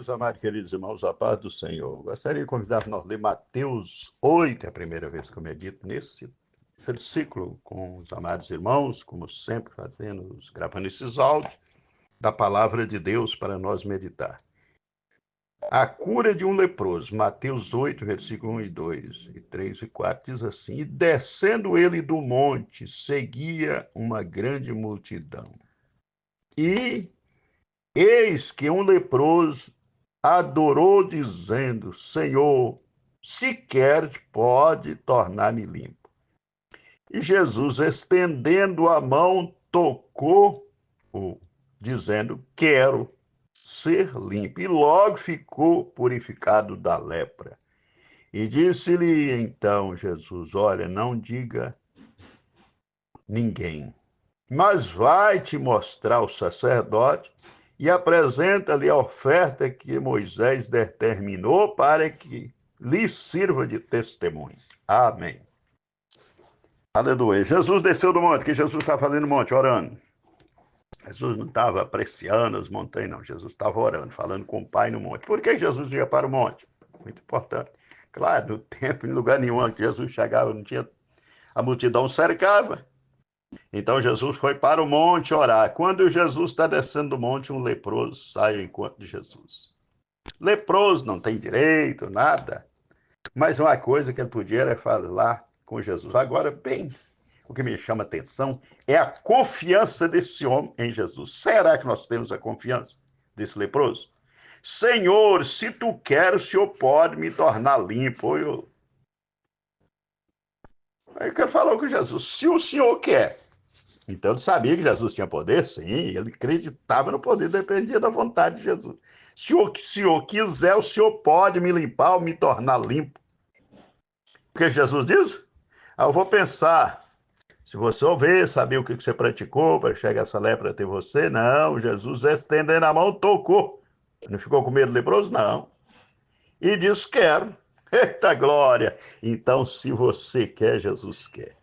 Meus amados, queridos irmãos, a paz do Senhor. Gostaria de convidar para nós ler Mateus 8, é a primeira vez que eu medito nesse versículo com os amados irmãos, como sempre fazendo, gravando esses áudios da palavra de Deus para nós meditar. A cura de um leproso, Mateus 8, versículo 1 e 2, e 3 e 4, diz assim: E descendo ele do monte, seguia uma grande multidão. E eis que um leproso adorou, dizendo: Senhor, se queres, pode tornar-me limpo. E Jesus, estendendo a mão, tocou-o, dizendo: Quero ser limpo. E logo ficou purificado da lepra. E disse-lhe então Jesus: Olha, não diga ninguém, mas vai te mostrar o sacerdote e apresenta-lhe a oferta que Moisés determinou para que lhe sirva de testemunho. Amém. Aleluia. Jesus desceu do monte. O que Jesus estava fazendo no monte? Orando. Jesus não estava apreciando as montanhas, não. Jesus estava orando, falando com o Pai no monte. Por que Jesus ia para o monte? Muito importante. Claro, no tempo, em lugar nenhum que Jesus chegava, não tinha... A multidão cercava. Então Jesus foi para o monte orar. Quando Jesus está descendo do monte, um leproso sai ao encontro de Jesus. Leproso não tem direito, nada. Mas uma coisa que ele podia era falar com Jesus. Agora, bem, o que me chama a atenção é a confiança desse homem em Jesus. Será que nós temos a confiança desse leproso? Senhor, se tu queres, o Senhor pode me tornar limpo. Aí eu quero falar com Jesus. Se o Senhor quer. Então ele sabia que Jesus tinha poder, sim, ele acreditava no poder, dependia da vontade de Jesus. Se o Senhor quiser, o Senhor pode me limpar ou me tornar limpo. O que Jesus diz? Eu vou pensar, se você ouvir, saber o que você praticou para chegar essa lepra até você, não, Jesus estendendo a mão, tocou. Não ficou com medo leproso? Não. E disse, quero. Eita glória! Então, se você quer, Jesus quer.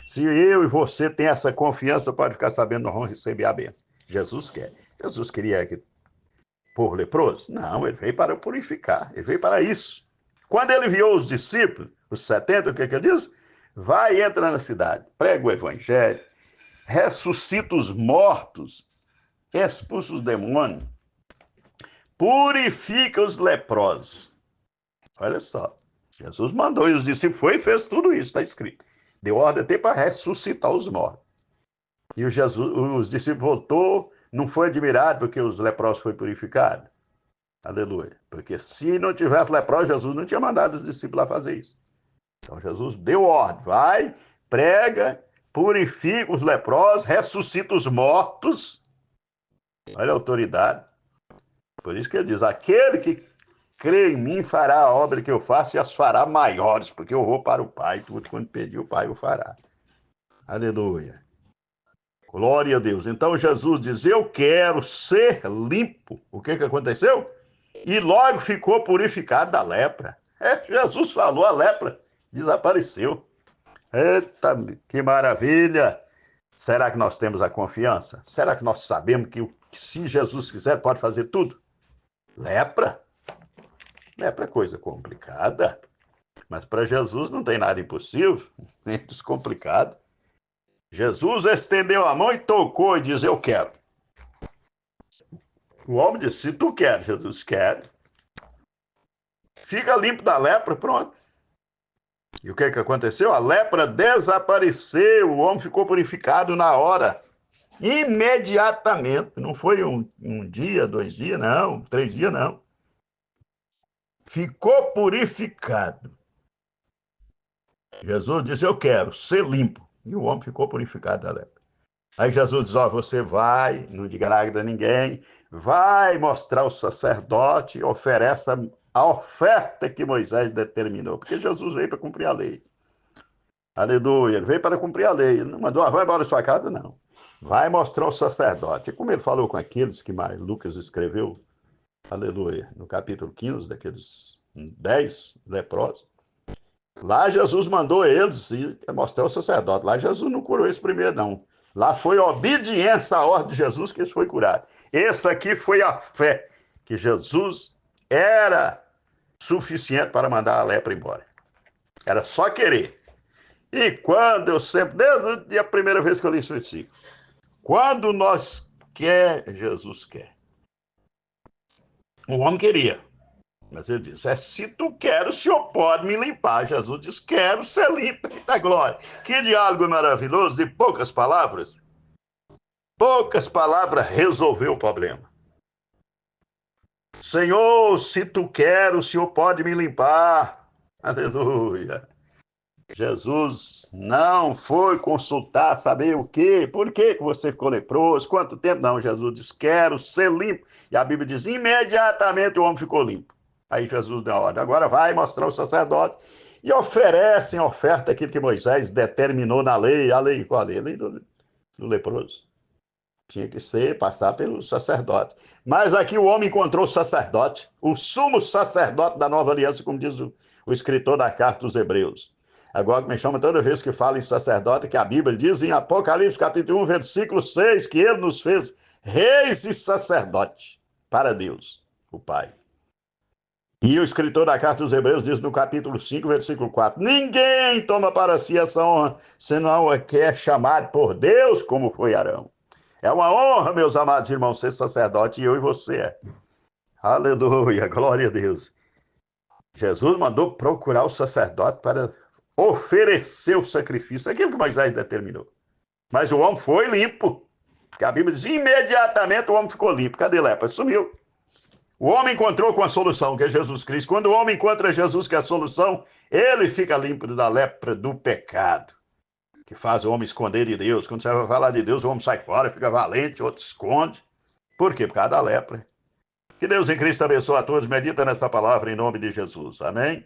Se eu e você tem essa confiança, pode ficar sabendo, nós vamos receber a bênção. Jesus quer. Jesus queria que povo leproso? Não, ele veio para purificar, ele veio para isso. Quando ele enviou os discípulos, os 70, o que ele diz? Vai, entra na cidade, prega o evangelho, ressuscita os mortos, expulsa os demônios, purifica os leprosos. Olha só, Jesus mandou e os discípulos foi e fez tudo isso, está escrito. Deu ordem até para ressuscitar os mortos. E os discípulos voltou, não foi admirado porque os leprosos foram purificados. Aleluia. Porque se não tivesse leproso, Jesus não tinha mandado os discípulos lá fazer isso. Então Jesus deu ordem, vai, prega, purifica os leprosos, ressuscita os mortos. Olha a autoridade. Por isso que ele diz, aquele que crê em mim fará a obra que eu faço e as fará maiores, porque eu vou para o Pai, tudo quando pedir o Pai o fará. Aleluia. Glória a Deus. Então Jesus diz, eu quero ser limpo. O que aconteceu? E logo ficou purificado da lepra. Jesus falou, a lepra desapareceu. Eita, que maravilha! Será que nós temos a confiança? Será que nós sabemos que se Jesus quiser pode fazer tudo? Lepra? Lepra é coisa complicada. Mas para Jesus não tem nada impossível, nem descomplicado. Jesus estendeu a mão e tocou e diz, eu quero. O homem disse, se tu quer, Jesus quer. Fica limpo da lepra, pronto. E o que aconteceu? A lepra desapareceu, o homem ficou purificado na hora. Imediatamente. Não foi um dia, 2 dias, não. 3 dias, não. Ficou purificado. Jesus disse, eu quero ser limpo. E o homem ficou purificado da lepra. Aí Jesus diz, você vai, não diga nada a ninguém, vai mostrar o sacerdote, oferece a oferta que Moisés determinou, porque Jesus veio para cumprir a lei. Aleluia, ele veio para cumprir a lei, ele não mandou, vai embora da sua casa, não. Vai mostrar o sacerdote. E como ele falou com aqueles que mais Lucas escreveu, aleluia, no capítulo 15, daqueles 10 leprosos, lá Jesus mandou eles ir mostrar o sacerdote. Lá Jesus não curou esse primeiro, não. Lá foi obediência à ordem de Jesus que eles foi curado. Esse aqui foi a fé que Jesus era suficiente para mandar a lepra embora. Era só querer. E quando eu sempre, desde a primeira vez que eu li esse versículo, quando nós quer, Jesus quer. O homem queria, mas ele diz, se tu quer, o Senhor pode me limpar. Jesus diz, quero ser limpo da glória. Que diálogo maravilhoso, de poucas palavras. Poucas palavras resolveu o problema. Senhor, se tu quer, o Senhor pode me limpar. Aleluia. Jesus não foi consultar, saber o quê? Por que você ficou leproso? Quanto tempo? Não, Jesus diz, quero ser limpo. E a Bíblia diz, imediatamente o homem ficou limpo. Aí Jesus deu a ordem, agora vai mostrar o sacerdote. E oferecem oferta aquilo que Moisés determinou na lei. A lei qual a lei? A lei do leproso. Tinha que passar pelo sacerdote. Mas aqui o homem encontrou o sacerdote, o sumo sacerdote da nova aliança, como diz o escritor da carta dos Hebreus. Agora me chama toda vez que fala em sacerdote, que a Bíblia diz em Apocalipse capítulo 1, versículo 6, que ele nos fez reis e sacerdote para Deus, o Pai. E o escritor da carta dos Hebreus diz no capítulo 5, versículo 4, ninguém toma para si essa honra, senão é que é chamado por Deus, como foi Arão. É uma honra, meus amados irmãos, ser sacerdote, e eu e você é. Aleluia, glória a Deus. Jesus mandou procurar o sacerdote para oferecer o sacrifício, aquilo que Moisés determinou. Mas o homem foi limpo, porque a Bíblia diz, imediatamente o homem ficou limpo. Cadê a lepra? Sumiu. O homem encontrou com a solução, que é Jesus Cristo. Quando o homem encontra Jesus, que é a solução, ele fica limpo da lepra do pecado, que faz o homem esconder de Deus. Quando você vai falar de Deus, o homem sai fora, fica valente, outro esconde. Por quê? Por causa da lepra. Que Deus em Cristo abençoe a todos. Medita nessa palavra em nome de Jesus. Amém?